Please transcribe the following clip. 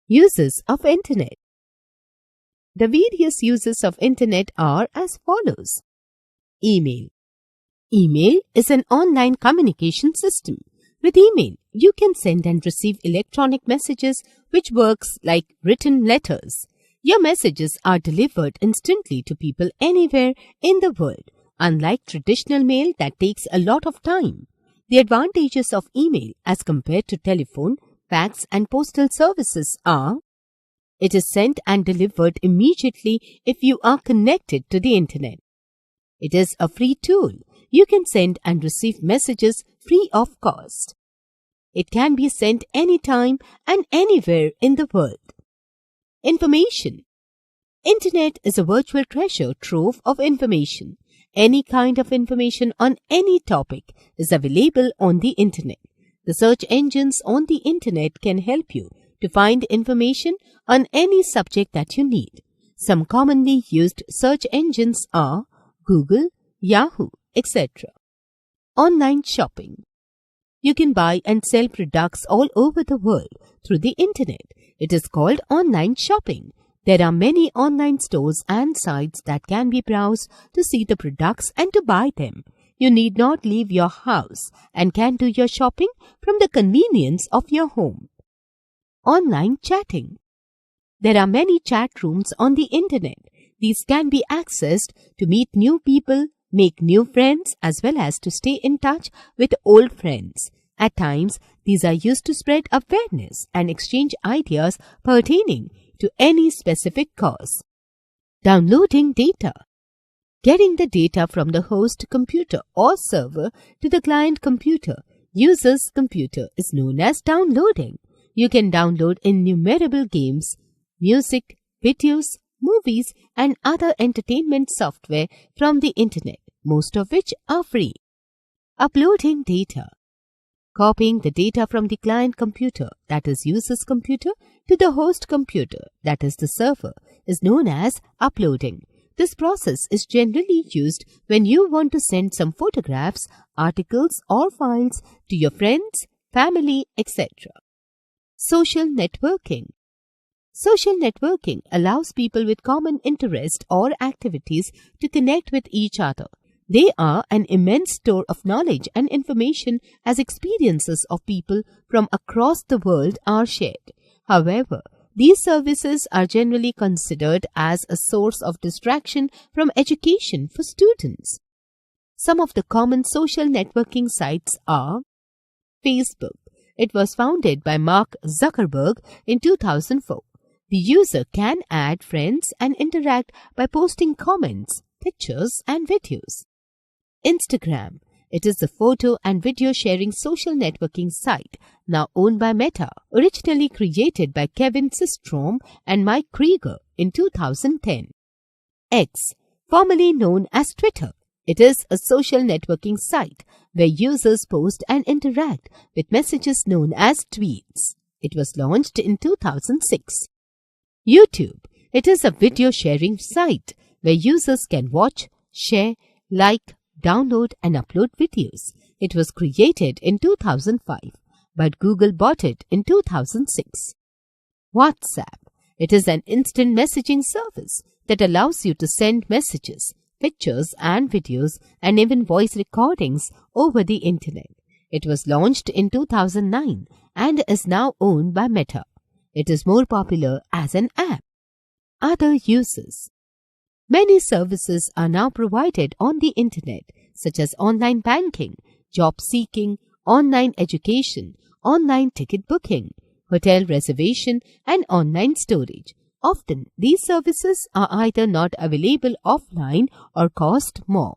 Uses of Internet. The various uses of Internet are as follows. Email. Email is an online communication system. With email, you can send and receive electronic messages which works like written letters. Your messages are delivered instantly to people anywhere in the world, unlike traditional mail that takes a lot of time. The advantages of email as compared to telephone, fax and postal services are: it is sent and delivered immediately if you are connected to the Internet. It is a free tool. You can send and receive messages free of cost. It can be sent anytime and anywhere in the world. Information. Internet is a virtual treasure trove of information. Any kind of information on any topic is available on the Internet. The search engines on the Internet can help you to find information on any subject that you need. Some commonly used search engines are Google, Yahoo, etc. Online shopping. You can buy and sell products all over the world through the Internet. It is called online shopping. There are many online stores and sites that can be browsed to see the products and to buy them. You need not leave your house and can do your shopping from the convenience of your home. Online chatting. There are many chat rooms on the Internet. These can be accessed to meet new people, make new friends, as well as to stay in touch with old friends. At times, these are used to spread awareness and exchange ideas pertaining to any specific cause. Downloading data. Getting the data from the host computer or server to the client computer, user's computer, is known as downloading. You can download innumerable games, music, videos, movies, and other entertainment software from the Internet, most of which are free. Uploading data. Copying the data from the client computer, that is user's computer, to the host computer, that is the server, is known as uploading. This process is generally used when you want to send some photographs, articles or files to your friends, family, etc. Social networking. Social networking allows people with common interest or activities to connect with each other. They are an immense store of knowledge and information as experiences of people from across the world are shared. However, these services are generally considered as a source of distraction from education for students. Some of the common social networking sites are Facebook. It was founded by Mark Zuckerberg in 2004. The user can add friends and interact by posting comments, pictures, and videos. Instagram. It is a photo and video sharing social networking site now owned by Meta, originally created by Kevin Systrom and Mike Krieger in 2010. X, formerly known as Twitter. It is a social networking site where users post and interact with messages known as tweets. It was launched in 2006. YouTube. It is a video sharing site where users can watch, share, like, download and upload videos. It was created in 2005, but Google bought it in 2006. WhatsApp. It is an instant messaging service that allows you to send messages, pictures and videos and even voice recordings over the Internet. It was launched in 2009 and is now owned by Meta. It is more popular as an app. Other uses. Many services are now provided on the Internet, such as online banking, job seeking, online education, online ticket booking, hotel reservation, and online storage. Often, these services are either not available offline or cost more.